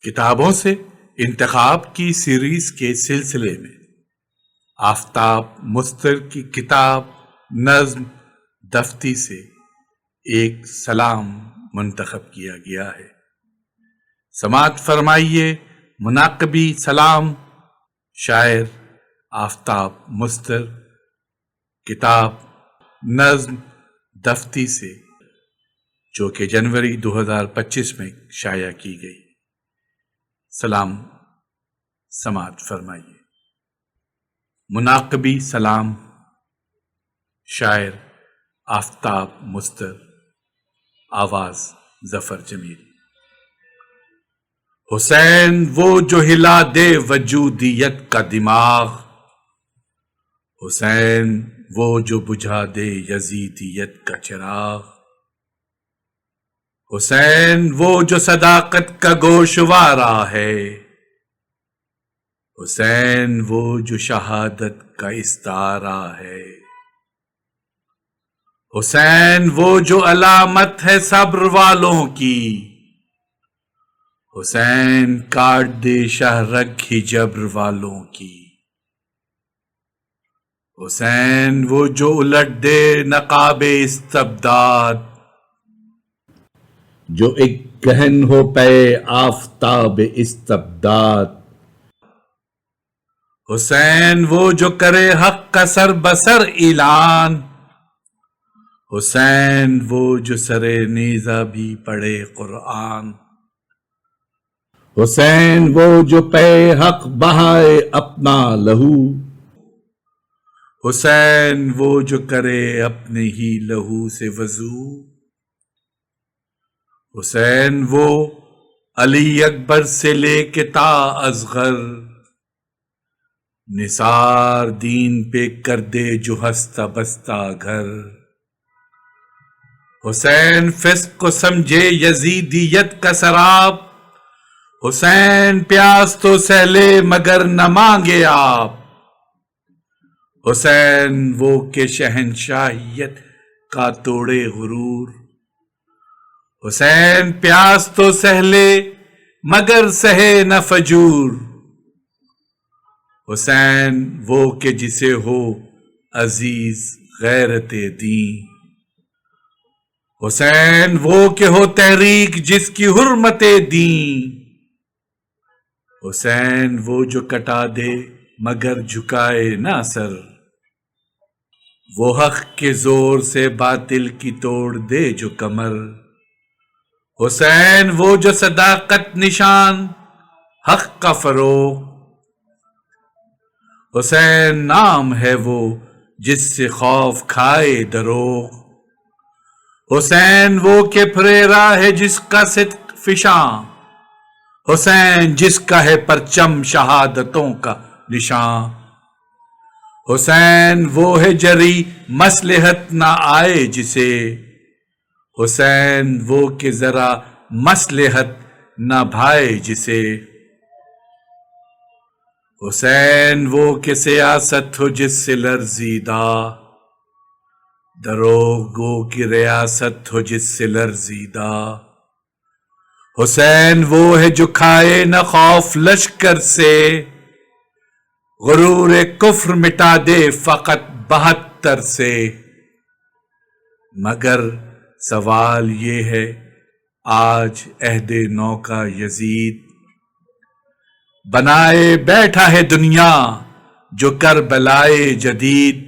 کتابوں سے انتخاب کی سیریز کے سلسلے میں آفتاب مستر کی کتاب نظم دفتی سے ایک سلام منتخب کیا گیا ہے۔ سماعت فرمائیے مناقبی سلام شاعر آفتاب مستر، کتاب نظم دفتی سے، جو کہ جنوری 2025 میں شائع کی گئی۔ سلام سماعت فرمائیے۔ مناقبی سلام شاعر آفتاب مستر، آواز ظفر جمیل۔ حسین وہ جو ہلا دے وجودیت کا دماغ، حسین وہ جو بجھا دے یزیدیت کا چراغ، حسین وہ جو صداقت کا گوشوارہ ہے، حسین وہ جو شہادت کا استعارہ ہے، حسین وہ جو علامت ہے صبر والوں کی، حسین کاٹ دے شاہ رگ ہی جبر والوں کی، حسین وہ جو الٹ دے نقاب استبداد، جو ایک گہن ہو پے آفتاب استبداد، حسین وہ جو کرے حق کا سر بسر اعلان، حسین وہ جو سرے نیزہ بھی پڑھے قرآن، حسین وہ جو پے حق بہائے اپنا لہو، حسین وہ جو کرے اپنے ہی لہو سے وضو، حسین وہ علی اکبر سے لے کے تا اصغر، نثار دین پہ کر دے جو ہستہ بستہ گھر، حسین فسق کو سمجھے یزیدیت کا سراب، حسین پیاس تو سہ لے مگر نہ مانگے آپ، حسین وہ کہ شہنشاہیت کا توڑے غرور، حسین پیاس تو سہ لے مگر سہے نہ فجور، حسین وہ کہ جسے ہو عزیز غیرت دین، حسین وہ کہ ہو تحریک جس کی حرمت دین، حسین وہ جو کٹا دے مگر جھکائے نہ سر، وہ حق کے زور سے باطل کی توڑ دے جو کمر، حسین وہ جو صداقت نشان حق کا فروغ، حسین نام ہے وہ جس سے خوف کھائے دروغ، حسین وہ کہ پھرے راہ جس کا صدق فشاں، حسین جس کا ہے پرچم شہادتوں کا نشان، حسین وہ ہے جری مصلحت نہ آئے جسے، حسین وہ کہ ذرا مصلحت نہ بھائے جسے، حسین وہ کہ سیاست ہو جس سے لرزیدہ، دروغ گو کی ریاست ہو جس سے لرزیدہ، حسین وہ ہے جو کھائے نہ خوف لشکر سے، غرور کفر مٹا دے فقط 72 سے، مگر سوال یہ ہے آج عہد نو کا یزید بنائے بیٹھا ہے دنیا جو کربلائے جدید،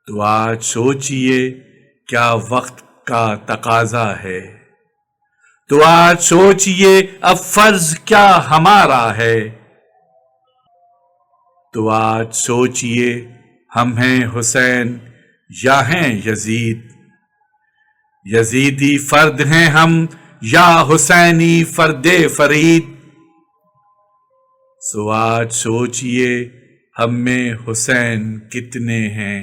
تو آج سوچئے کیا وقت کا تقاضا ہے، تو آج سوچئے اب فرض کیا ہمارا ہے، تو آج سوچئے ہم ہیں حسین یا ہیں یزید، یزیدی فرد ہیں ہم یا حسینی فرد فرید، سو آج سوچئے ہم میں حسین کتنے ہیں،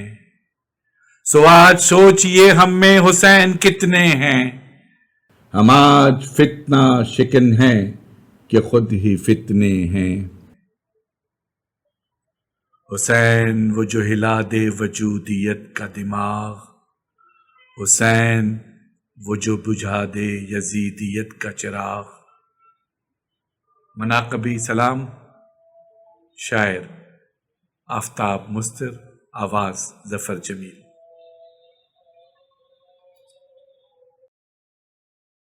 سو آج سوچئے ہم میں حسین کتنے ہیں، ہم آج فتنہ شکن ہیں کہ خود ہی فتنے ہیں، حسین وہ جو ہلا دے وجودیت کا دماغ، حسین وہ جو بجھا دے یزیدیت کا چراغ، مناقبی سلام، شاعر آفتاب مستر، آواز ظفر جمیل۔